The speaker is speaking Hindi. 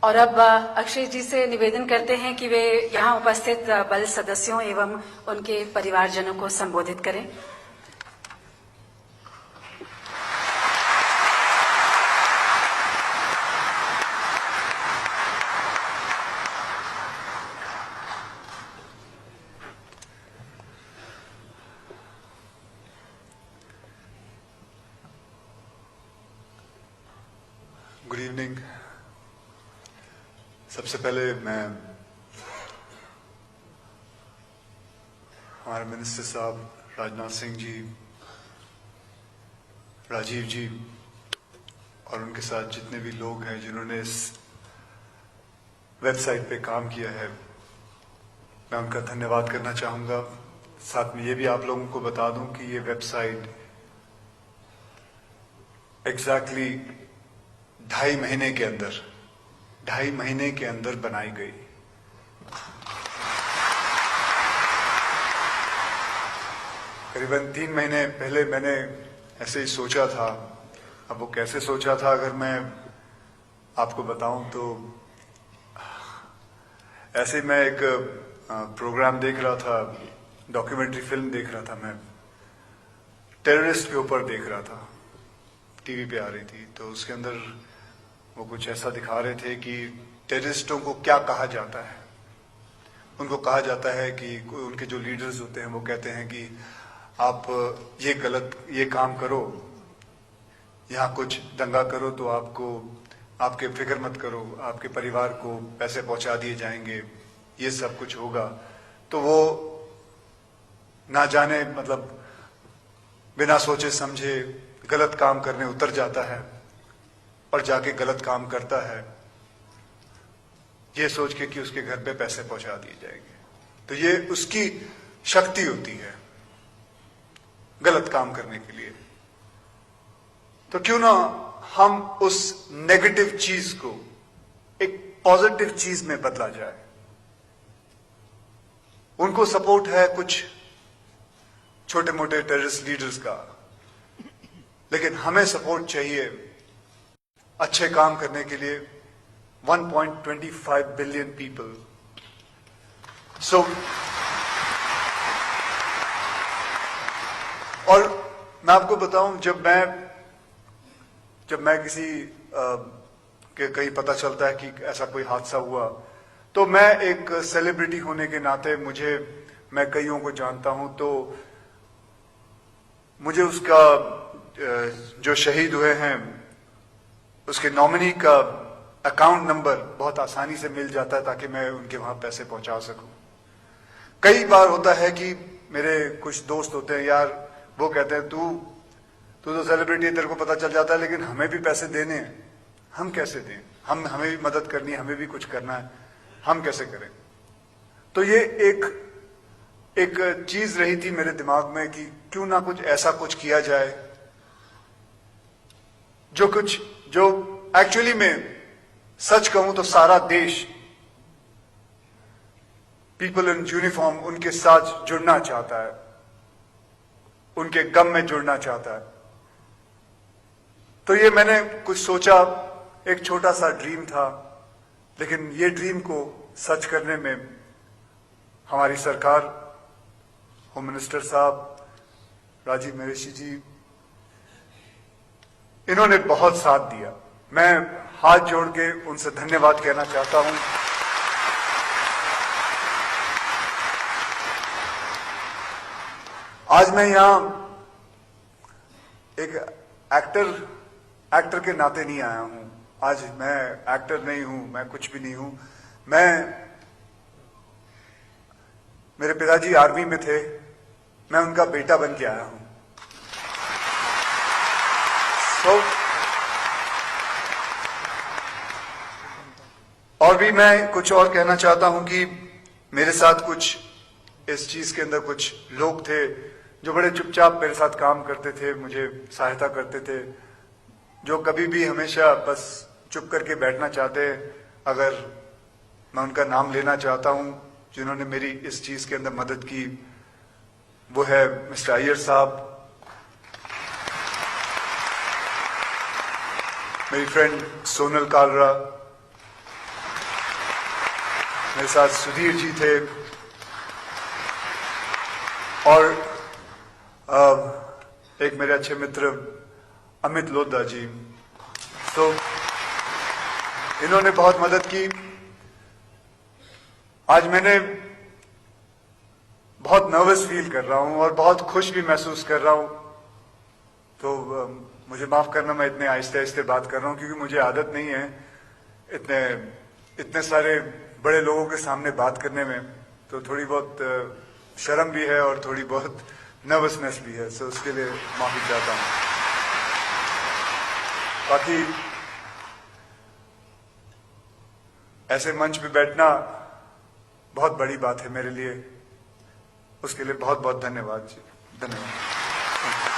और अब अक्षय जी से निवेदन करते हैं कि वे यहाँ उपस्थित बल सदस्यों एवं उनके परिवारजनों को संबोधित करें। Good evening. सबसे पहले मैं हमारे मिनिस्टर साहब राजनाथ सिंह जी, राजीव जी और उनके साथ जितने भी लोग हैं जिन्होंने इस वेबसाइट पे काम किया है, मैं उनका धन्यवाद करना चाहूँगा। साथ में ये भी आप लोगों को बता दूं कि ये वेबसाइट एग्जैक्टली 2.5 महीने के अंदर बनाई गई। करीबन 3 महीने पहले मैंने ऐसे ही सोचा था। अब वो कैसे सोचा था अगर मैं आपको बताऊं तो ऐसे मैं एक प्रोग्राम देख रहा था, डॉक्यूमेंट्री फिल्म देख रहा था, मैं टेररिस्ट के ऊपर देख रहा था, टीवी पे आ रही थी। तो उसके अंदर वो कुछ ऐसा दिखा रहे थे कि टेररिस्टों को क्या कहा जाता है। उनको कहा जाता है कि उनके जो लीडर्स होते हैं वो कहते हैं कि आप ये काम करो, यहाँ कुछ दंगा करो तो आपके फिक्र मत करो, आपके परिवार को पैसे पहुंचा दिए जाएंगे, ये सब कुछ होगा। तो वो ना जाने मतलब बिना सोचे समझे गलत काम करने उतर जाता है और जाके गलत काम करता है, ये सोच के कि उसके घर पे पैसे पहुंचा दिए जाएंगे। तो ये उसकी शक्ति होती है गलत काम करने के लिए। तो क्यों ना हम उस नेगेटिव चीज को एक पॉजिटिव चीज में बदला जाए। उनको सपोर्ट है कुछ छोटे मोटे टेररिस्ट लीडर्स का, लेकिन हमें सपोर्ट चाहिए अच्छे काम करने के लिए 1.25 बिलियन पीपल। सो और मैं आपको बताऊं, जब मैं किसी के कहीं पता चलता है कि ऐसा कोई हादसा हुआ, तो मैं एक सेलिब्रिटी होने के नाते मैं कईयों को जानता हूं, तो मुझे उसका जो शहीद हुए हैं उसके नॉमिनी का अकाउंट नंबर बहुत आसानी से मिल जाता है ताकि मैं उनके वहां पैसे पहुंचा सकूं। कई बार होता है कि मेरे कुछ दोस्त होते हैं, यार वो कहते हैं तू तो सेलिब्रिटी है, तेरे को पता चल जाता है, लेकिन हमें भी पैसे देने हैं, हम कैसे दें? हमें भी मदद करनी है, हमें भी कुछ करना है, हम कैसे करें? तो ये एक चीज रही थी मेरे दिमाग में कि क्यों ना कुछ ऐसा कुछ किया जाए जो एक्चुअली में सच कहूं तो सारा देश पीपल इन यूनिफॉर्म उनके साथ जुड़ना चाहता है, उनके गम में जुड़ना चाहता है। तो ये मैंने कुछ सोचा, एक छोटा सा ड्रीम था, लेकिन ये ड्रीम को सच करने में हमारी सरकार, होम मिनिस्टर साहब राजीव महर्षि जी, इन्होंने बहुत साथ दिया। मैं हाथ जोड़ के उनसे धन्यवाद कहना चाहता हूं। आज मैं यहां एक एक्टर के नाते नहीं आया हूं। आज मैं एक्टर नहीं हूं, मैं कुछ भी नहीं हूं। मेरे पिताजी आर्मी में थे, मैं उनका बेटा बन के आया हूं। और भी मैं कुछ और कहना चाहता हूं कि मेरे साथ कुछ इस चीज के अंदर कुछ लोग थे जो बड़े चुपचाप मेरे साथ काम करते थे, मुझे सहायता करते थे, जो कभी भी हमेशा बस चुप करके बैठना चाहते। अगर मैं उनका नाम लेना चाहता हूं जिन्होंने मेरी इस चीज के अंदर मदद की, वो है मिस्टर अय्यर साहब, मेरी फ्रेंड सोनल कालरा, मेरे साथ सुधीर जी थे और एक मेरे अच्छे मित्र अमित लोधा जी। तो इन्होंने बहुत मदद की। आज मैंने बहुत नर्वस फील कर रहा हूं और बहुत खुश भी महसूस कर रहा हूं। तो मुझे माफ करना, मैं इतने आहिस्ते आहिस्ते बात कर रहा हूं क्योंकि मुझे आदत नहीं है इतने सारे बड़े लोगों के सामने बात करने में। तो थोड़ी बहुत शर्म भी है और थोड़ी बहुत नर्वसनेस भी है, सो उसके लिए माफी चाहता हूं। बाकी ऐसे मंच पे बैठना बहुत बड़ी बात है मेरे लिए, उसके लिए बहुत बहुत धन्यवाद जी, धन्यवाद।